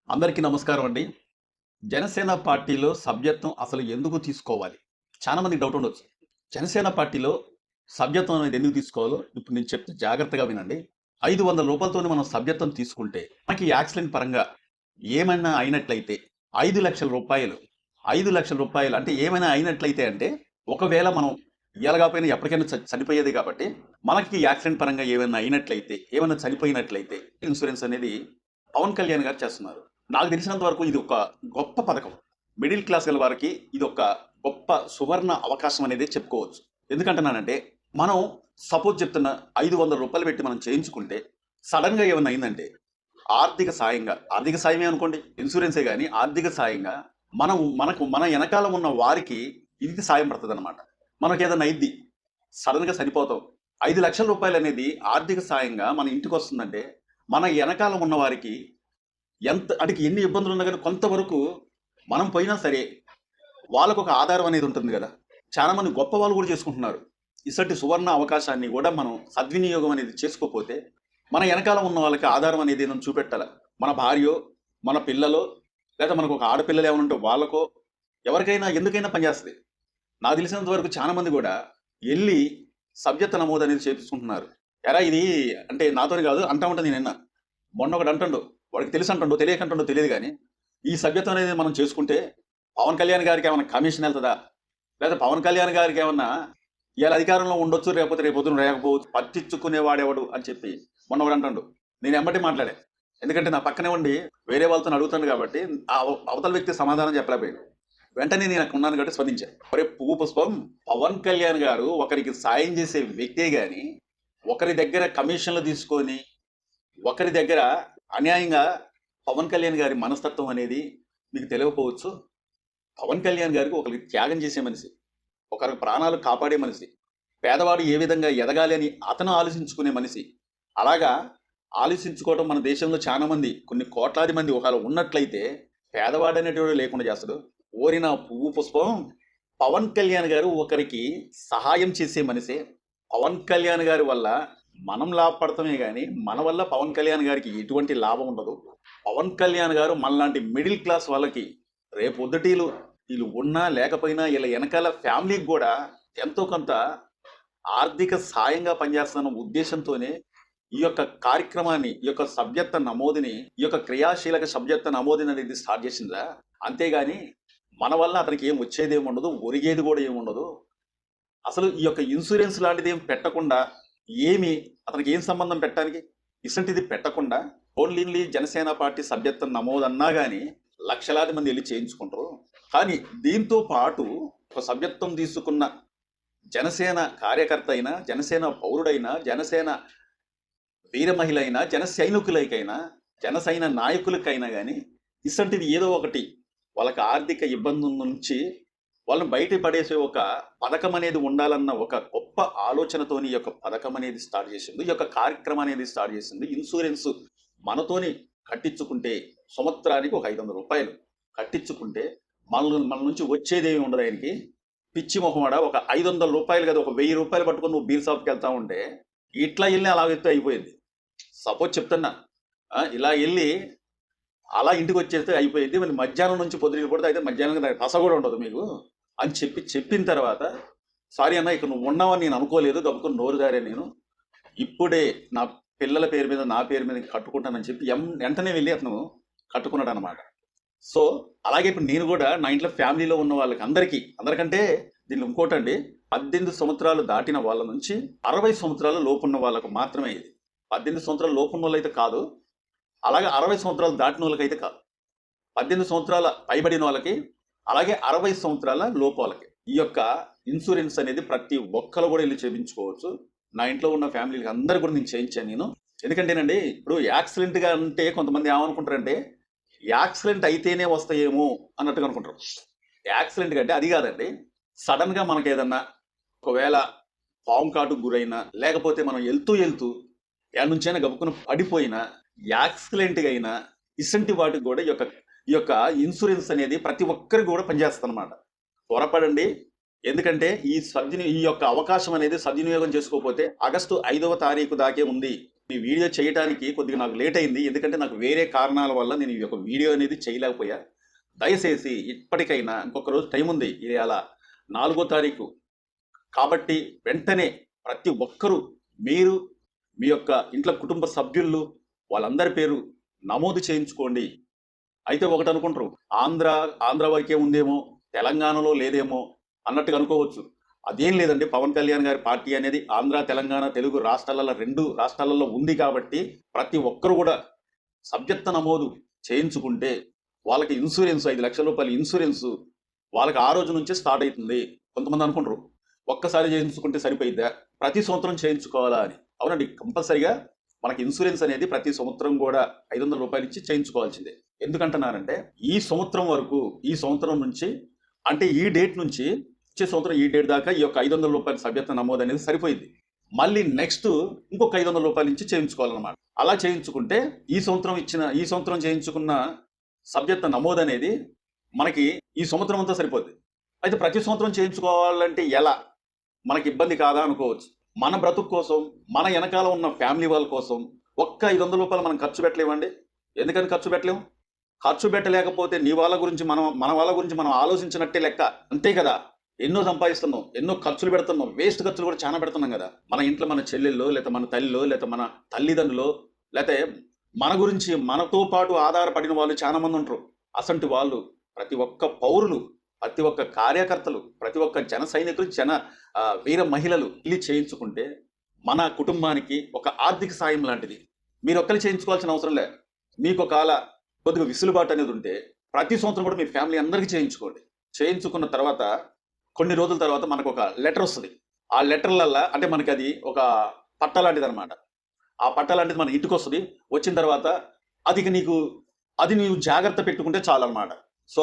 అందరికీ నమస్కారం అండి. జనసేన పార్టీలో సభ్యత్వం అసలు ఎందుకు తీసుకోవాలి? చాలా మందికి డౌట్ ఉండొచ్చు. జనసేన పార్టీలో సభ్యత్వం అనేది ఎందుకు తీసుకోవాలో ఇప్పుడు నేను చెప్తే జాగ్రత్తగా వినండి. రూ. 500 మనం సభ్యత్వం తీసుకుంటే మనకి యాక్సిడెంట్ పరంగా ఏమైనా అయినట్లయితే రూ. 5,00,000 రూ. 5,00,000 అంటే ఏమైనా అయినట్లయితే అంటే ఒకవేళ మనం ఇయ్యాల కాకపోయినా ఎప్పటికైనా చనిపోయేది కాబట్టి మనకి యాక్సిడెంట్ పరంగా ఏమైనా అయినట్లయితే, ఏమైనా చనిపోయినట్లయితే ఇన్సూరెన్స్ అనేది పవన్ కళ్యాణ్ గారు చేస్తున్నారు. నాకు తెలిసినంత వరకు ఇది ఒక గొప్ప పథకం. మిడిల్ క్లాస్ గల వారికి ఇది ఒక గొప్ప సువర్ణ అవకాశం అనేది చెప్పుకోవచ్చు. ఎందుకంటున్నానంటే మనం సపోజ్ చెప్తున్నా రూ. 500 పెట్టి మనం చేయించుకుంటే సడన్‌గా ఏమన్నా అయిందంటే ఆర్థిక సాయమే అనుకోండి. ఇన్సూరెన్సే గాని ఆర్థిక సాయంగా మన ఎనకాల ఉన్న వారికి ఇది సాయం పడతదనమాట. మనకేదన్నా అయిద్ది. సడన్‌గా చనిపోతాం. రూ. 5,00,000 అనేది ఆర్థిక సాయంగా మన ఇంటికొస్తుందంటే మన ఎనకాల ఉన్న వారికి ఎంత అంటే ఎన్ని ఇబ్బందులు ఉన్నా గాని కొంతవరకు మనం పోయినా సరే వాళ్ళకొక ఆధారం అనేది ఉంటుంది గదా! చాలా మంది గొప్ప వాళ్ళు గూడా చేసుకుంటున్నారు. ఇసటి సువర్ణ అవకాశాన్ని గూడా మనం సద్వినియోగం అనేది చేసుకోపోతే, మన ఎనకాల ఉన్న వాళ్ళకి ఆధారం అనేది ఏదైనా చూపెట్టాల. మన భార్యో, మన పిల్లలో, లేదా మనకొక ఆడపిల్లలు ఏమైనా ఉంటే వాళ్ళకో, ఎవరికైనా ఎందుకైనా పనిచేస్తది. నాకు తెలిసినంత వరకు చాలా మంది గూడా ఎళ్లి సభ్యత్వ నమోదు అనేది చేపించుకుంటున్నారు. "ఏరా ఇది" అంటే నాతోని గాదు అంటా ఉంటా నేనిన్నా. మొన్న ఒకడు అంటుండు. వాడికి తెలిసి అంటుండో, తెలియక అంటుండో తెలీదు గానీ, ఈ సభ్యత్వం అనేది మనం చేసుకుంటే పవన్ కళ్యాణ్ గారికి ఏమన్నా కమిషన్ ఎళ్తదా? లేదా పవన్ కళ్యాణ్ గారికి ఏమన్నా ఇయాల అధికారంలో ఉండొచ్చు, లేకపోతే రేపొద్దున లేకపోవచ్చు. పట్టించుకునేవాడెవడు అని చెప్పి మొన్న ఒకడు అంటుండు. నేను ఎమ్మటే మాట్లాడా. ఎందుకంటే నా పక్కనే ఉండి వేరే వాళ్ళతోని అడుగుతాను కాబట్టి అవతల వ్యక్తి సమాధానం చెప్పలేకపోయాడు. వెంటనే నేను అక్కడ ఉన్నాను కాబట్టి స్పందించా. ఒరేయ్ పువ్వు పుష్పం, పవన్ కళ్యాణ్ గారు ఒకరికి సాయం చేసే వ్యక్తే గాని, ఒకరి దగ్గర కమిషన్‌లు తీసుకొని, ఒకరి దగ్గర అన్యాయంగా పవన్ కళ్యాణ్ గారి మనస్తత్వం అనేది మీకు తెలియకపోవచ్చు. పవన్ కళ్యాణ్ గారికి ఒకరికి త్యాగం చేసే మనిషి. ఒకరి ప్రాణాలు కాపాడే మనిషి. పేదవాడు ఏ విధంగా ఎదగాలి అని అతను ఆలోచించుకునే మనిషి. అలాగా ఆలోచించుకోవడం మన దేశంలో చాలా మంది కొన్ని కోట్లాది మంది ఒకవేళ ఉన్నట్లయితే పేదవాడు అనేటోడు లేకుండా చేస్తాడు. ఓరి నా పువ్వు పుష్పం, పవన్ కళ్యాణ్ గారు ఒకరికి సహాయం చేసే మనిషే. పవన్ కళ్యాణ్ గారి వల్ల మనం లాభపడతామే గాని మన వల్ల పవన్ కళ్యాణ్ గారికి ఎటువంటి లాభం ఉండదు. పవన్ కళ్యాణ్ గారు మనలాంటి మిడిల్ క్లాస్ వాళ్ళకి రేపొద్దుటీలు వీళ్ళు ఉన్నా లేకపోయినా వీళ్ళ వెనకాల ఫ్యామిలీకి కూడా ఎంతో కొంత ఆర్థిక సాయంగా పనిచేస్తున్న ఉద్దేశంతోనే ఈ యొక్క కార్యక్రమాన్ని, ఈ యొక్క సభ్యత్వ నమోదుని, ఈ యొక్క క్రియాశీలక సభ్యత్వ నమోదుని అనేది స్టార్ట్ చేసిందా. అంతేగాని మన వల్ల అతనికి ఏం వచ్చేది ఏమి ఉండదు, ఒరిగేది కూడా ఏమి ఉండదు. అసలు ఈ యొక్క ఇన్సూరెన్స్ లాంటిది ఏం పెట్టకుండా ఏమి అతనికి ఏం సంబంధం పెట్టడానికి ఇసంటిది పెట్టకుండా ఓన్లీ జనసేన పార్టీ సభ్యత్వం నమోదు అన్నా కానీ లక్షలాది మంది వెళ్ళి చేయించుకుంటారు. కానీ దీంతో పాటు ఒక సభ్యత్వం తీసుకున్న జనసేన కార్యకర్త అయినా, జనసేన పౌరుడైనా, జనసేన వీర మహిళ అయినా, జన సైనికులకైనా, జనసైన నాయకులకైనా కానీ ఇసంటిది ఏదో ఒకటి వాళ్ళకి ఆర్థిక ఇబ్బందుల నుంచి వాళ్ళని బయట పడేసే ఒక పథకం అనేది ఉండాలన్న ఒక గొప్ప ఆలోచనతోని ఈ యొక్క పథకం అనేది స్టార్ట్ చేసింది. ఈ యొక్క కార్యక్రమం అనేది స్టార్ట్ చేసింది. ఇన్సూరెన్స్ మనతోని కట్టించుకుంటే సంవత్సరానికి ఒక రూ. 500 కట్టించుకుంటే మన నుంచి వచ్చేదేమి ఉండదు ఆయనకి. పిచ్చి మొహమాడ ఒక రూ. 500 కదా, ఒక రూ. 1000 పట్టుకొని నువ్వు బీర్ షాప్కి వెళ్తా ఉంటే ఇట్లా వెళ్ళి అలా వెళ్తే అయిపోయింది. సపోజ్ చెప్తున్నా, ఇలా వెళ్ళి అలా ఇంటికి వచ్చేస్తే అయిపోయింది. మరి మధ్యాహ్నం నుంచి పొద్దున పడితే అయితే మధ్యాహ్నం రస కూడా ఉండదు మీకు అని చెప్పిన తర్వాత, సారీ అన్న ఇక్కడ నువ్వు ఉన్నావని నేను అనుకోలేదు, గబుకుని నోరు జారే నేను ఇప్పుడే నా పిల్లల పేరు మీద నా పేరు మీద కట్టుకుంటానని చెప్పి వెంటనే వెళ్ళి అతను కట్టుకున్నాడు అనమాట. సో అలాగే ఇప్పుడు నేను కూడా నా ఇంట్లో ఫ్యామిలీలో ఉన్న వాళ్ళకి అందరికంటే దీన్ని ఇంకోటండి, 18 సంవత్సరాలు దాటిన వాళ్ళ నుంచి 60 సంవత్సరాల లోపున్న వాళ్ళకు మాత్రమే ఇది. 18 సంవత్సరాల లోపున్న వాళ్ళైతే కాదు, అలాగే 60 సంవత్సరాలు దాటిన వాళ్ళకైతే కాదు. 18 సంవత్సరాల పైబడిన వాళ్ళకి, అలాగే 60 సంవత్సరాల లోపు వాళ్ళకి ఈ యొక్క ఇన్సూరెన్స్ అనేది ప్రతి ఒక్కరు కూడా వెళ్ళి చేయించుకోవచ్చు. నా ఇంట్లో ఉన్న ఫ్యామిలీకి అందరు కూడా నేను చేయించాను నేను. ఎందుకంటేనండి ఇప్పుడు యాక్సిడెంట్గా అంటే కొంతమంది ఏమనుకుంటారంటే యాక్సిడెంట్ అయితేనే వస్తాయేమో అన్నట్టుగా అనుకుంటారు. యాక్సిడెంట్ కంటే అది కాదండి. సడన్గా మనకి ఏదన్నా ఒకవేళ పాము కాటుకు గురైనా, లేకపోతే మనం వెళ్తూ ఎక్కడి నుంచైనా గబుక్కున పడిపోయినా, యాక్సిడెంట్గా అయినా ఇసంటి వాటికి కూడా ఈ యొక్క ఇన్సూరెన్స్ అనేది ప్రతి ఒక్కరికి కూడా పనిచేస్తుంది అనమాట. త్వరపడండి. ఎందుకంటే ఈ యొక్క అవకాశం అనేది సద్వినియోగం చేసుకోకపోతే ఆగస్టు 5వ తారీఖు దాకే ఉంది. ఈ వీడియో చేయడానికి కొద్దిగా నాకు లేట్ అయింది, ఎందుకంటే నాకు వేరే కారణాల వల్ల నేను ఈ యొక్క వీడియో అనేది చేయలేకపోయా. దయచేసి ఇప్పటికైనా ఇంకొక రోజు టైం ఉంది, ఇది అలా 4వ తారీఖు కాబట్టి వెంటనే ప్రతి ఒక్కరూ మీరు మీ యొక్క ఇంట్లో కుటుంబ సభ్యులు వాళ్ళందరి పేరు నమోదు చేయించుకోండి. అయితే ఒకటి అనుకుంటారు, ఆంధ్ర వరకే ఉందేమో, తెలంగాణలో లేదేమో అన్నట్టుగా అనుకోవచ్చు. అదేం లేదండి. పవన్ కళ్యాణ్ గారి పార్టీ అనేది ఆంధ్ర, తెలంగాణ, తెలుగు రాష్ట్రాలలో 2 రాష్ట్రాలలో ఉంది కాబట్టి ప్రతి ఒక్కరు కూడా సభ్యత్వ నమోదు చేయించుకుంటే వాళ్ళకి ఇన్సూరెన్స్ 5 లక్షల రూపాయల ఇన్సూరెన్స్ వాళ్ళకి ఆ రోజు నుంచే స్టార్ట్ అవుతుంది. కొంతమంది అనుకుంటారు ఒక్కసారి చేయించుకుంటే సరిపోయిద్దా, ప్రతి సంవత్సరం చేయించుకోవాలా అని. అవునండి, కంపల్సరిగా మనకి ఇన్సూరెన్స్ అనేది ప్రతి సంవత్సరం కూడా 500 రూపాయలు ఇచ్చి చేయించుకోవాల్సిందే. ఎందుకంటున్నారంటే ఈ సంవత్సరం వరకు, ఈ సంవత్సరం నుంచి అంటే ఈ డేట్ నుంచి వచ్చే సంవత్సరం ఈ డేట్ దాకా ఈ యొక్క 500 రూపాయల సభ్యత్వ నమోదు అనేది సరిపోయింది. మళ్ళీ నెక్స్ట్ ఇంకొక 500 రూపాయలు ఇచ్చి చేయించుకోవాలన్నమాట. అలా చేయించుకుంటే ఈ సంవత్సరం చేయించుకున్న సభ్యత్వ నమోదు అనేది మనకి ఈ సంవత్సరం అంతా సరిపోద్ది. అయితే ప్రతి సంవత్సరం చేయించుకోవాలంటే ఎలా, మనకి ఇబ్బంది కాదా అనుకోవచ్చు. మన బ్రతుకు కోసం, మన వెనకాల ఉన్న ఫ్యామిలీ వాళ్ళ కోసం ఒక్క 500 రూపాయలు మనం ఖర్చు పెట్టలేమండి. ఎందుకని ఖర్చు పెట్టలేము? ఖర్చు పెట్టలేకపోతే నీ వాళ్ళ గురించి మన వాళ్ళ గురించి మనం ఆలోచించినట్టే లెక్క, అంతే కదా. ఎన్నో సంపాదిస్తున్నాం, ఎన్నో ఖర్చులు పెడుతున్నాం, వేస్ట్ ఖర్చులు కూడా చాలా పెడుతున్నాం కదా. మన ఇంట్లో మన చెల్లెల్లో, లేకపోతే మన తల్లిలో, లేకపోతే మన తల్లిదండ్రులు, లేకపోతే మన గురించి మనతో పాటు ఆధారపడిన వాళ్ళు చాలా మంది ఉంటారు. అసంటి వాళ్ళు ప్రతి ఒక్క పౌరులు, ప్రతి ఒక్క కార్యకర్తలు, ప్రతి ఒక్క జన సైనికులు, వీర మహిళలు ఇల్లు చేయించుకుంటే మన కుటుంబానికి ఒక ఆర్థిక సాయం లాంటిది. మీరు ఒక్కరు చేయించుకోవాల్సిన అవసరం లే. మీకు ఒకవేళ కొద్దిగా విసులుబాటు అనేది ఉంటే ప్రతి సంవత్సరం కూడా మీ ఫ్యామిలీ అందరికీ చేయించుకోండి. చేయించుకున్న తర్వాత కొన్ని రోజుల తర్వాత మనకు ఒక లెటర్ వస్తుంది. ఆ లెటర్లల్లా అంటే మనకి అది ఒక పట్ట లాంటిది అనమాట. ఆ పట్ట లాంటిది మన ఇంటికి వస్తుంది. వచ్చిన తర్వాత అది నీవు జాగ్రత్త పెట్టుకుంటే చాలన్నమాట. సో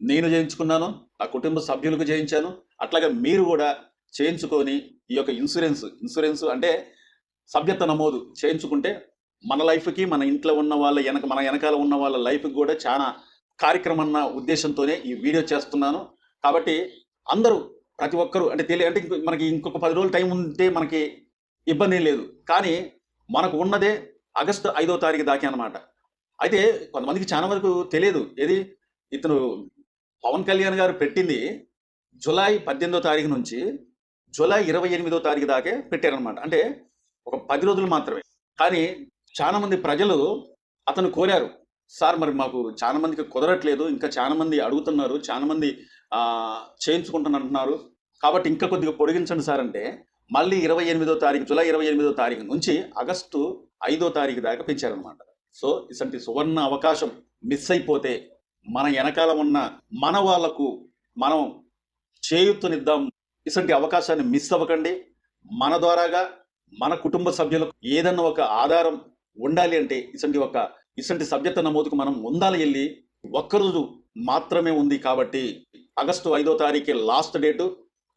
నేను చేయించుకున్నాను, నా కుటుంబ సభ్యులకు చేయించాను, అట్లాగే మీరు కూడా చేయించుకొని ఈ యొక్క ఇన్సూరెన్స్ అంటే సభ్యత్వ నమోదు చేయించుకుంటే మన లైఫ్కి, మన ఇంట్లో ఉన్న వాళ్ళ మన వెనకాల ఉన్న వాళ్ళ లైఫ్కి కూడా చాలా కార్యక్రమం అన్న ఉద్దేశంతోనే ఈ వీడియో చేస్తున్నాను. కాబట్టి అందరూ ప్రతి ఒక్కరూ అంటే మనకి ఇంకొక 10 రోజులు టైం ఉంటే మనకి ఇబ్బంది ఏం లేదు. కానీ మనకు ఉన్నదే ఆగస్టు 5వ తారీఖు దాకే అనమాట. అయితే కొంతమందికి చాలా వరకు తెలియదు. ఇతను పవన్ కళ్యాణ్ గారు పెట్టింది జూలై 18వ తారీఖు నుంచి జూలై 28వ తారీఖు దాకే పెట్టారనమాట. అంటే ఒక 10 రోజులు మాత్రమే. కానీ చాలా మంది ప్రజలు అతను కోరారు, సార్ మరి మాకు చాలా మందికి కుదరట్లేదు, ఇంకా చాలా మంది అడుగుతున్నారు, చాలా మంది చేయించుకుంటున్నారు, కాబట్టి ఇంకా కొద్దిగా పొడిగించండి సార్ అంటే మళ్ళీ జూలై 28వ తారీఖు నుంచి ఆగస్టు 5వ తారీఖు దాకా పెంచారనమాట. సో ఇసంటి సువర్ణ అవకాశం మిస్ అయిపోతే మన వెనకాల ఉన్న మన వాళ్లకు మనం చేయూతనిద్దాం. ఇసంటి అవకాశాన్ని మిస్ అవ్వకండి. మన ద్వారాగా మన కుటుంబ సభ్యులకు ఏదన్నా ఒక ఆధారం ఉండాలి అంటే ఇసంటి సభ్యత్వ నమోదుకు మనం ముందాల వెళ్ళి ఒక్కరోజు మాత్రమే ఉంది కాబట్టి ఆగస్టు 5వ తారీఖే లాస్ట్ డేటు.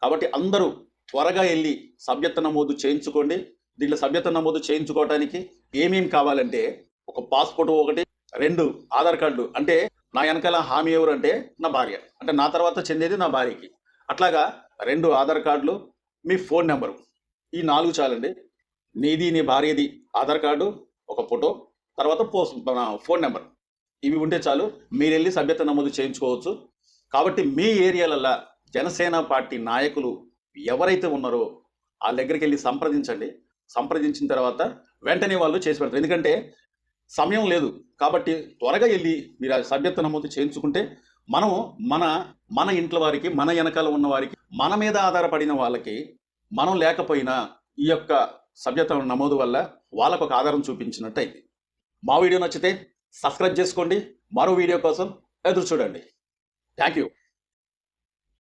కాబట్టి అందరూ త్వరగా వెళ్ళి సభ్యత్వ నమోదు చేయించుకోండి. దీంట్లో సభ్యత్వ నమోదు చేయించుకోవడానికి ఏమేమి కావాలంటే ఒక పాస్పోర్ట్, 2 ఆధార్ కార్డులు. అంటే నా వెనకాల హామీ ఎవరు అంటే నా భార్య, అంటే నా తర్వాత చెందేది నా భార్యకి. అట్లాగా 2 ఆధార్ కార్డులు, మీ ఫోన్ నెంబరు, ఈ 4 చాలండి. నీది, నీ భార్యది ఆధార్ కార్డు, ఒక ఫోటో, తర్వాత ఫోన్ నెంబర్, ఇవి ఉంటే చాలు. మీరు వెళ్ళి సభ్యత్వ నమోదు చేయించుకోవచ్చు. కాబట్టి మీ ఏరియాలల్లో జనసేన పార్టీ నాయకులు ఎవరైతే ఉన్నారో వాళ్ళ దగ్గరికి వెళ్ళి సంప్రదించిన తర్వాత వెంటనే వాళ్ళు చేసి పెడతారు. ఎందుకంటే సమయం లేదు కాబట్టి త్వరగా వెళ్ళి మీరు ఆ సభ్యత్వ నమోదు చేయించుకుంటే మనము మన ఇంట్లో వారికి, మన వెనకాల ఉన్న వారికి, మన మీద ఆధారపడిన వాళ్ళకి మనం లేకపోయినా ఈ యొక్క సభ్యత్వ నమోదు వల్ల వాళ్ళకు ఒక ఆధారం చూపించినట్టు అయింది. మా వీడియో నచ్చితే సబ్స్క్రైబ్ చేసుకోండి. మరో వీడియో కోసం ఎదురు చూడండి. Thank you.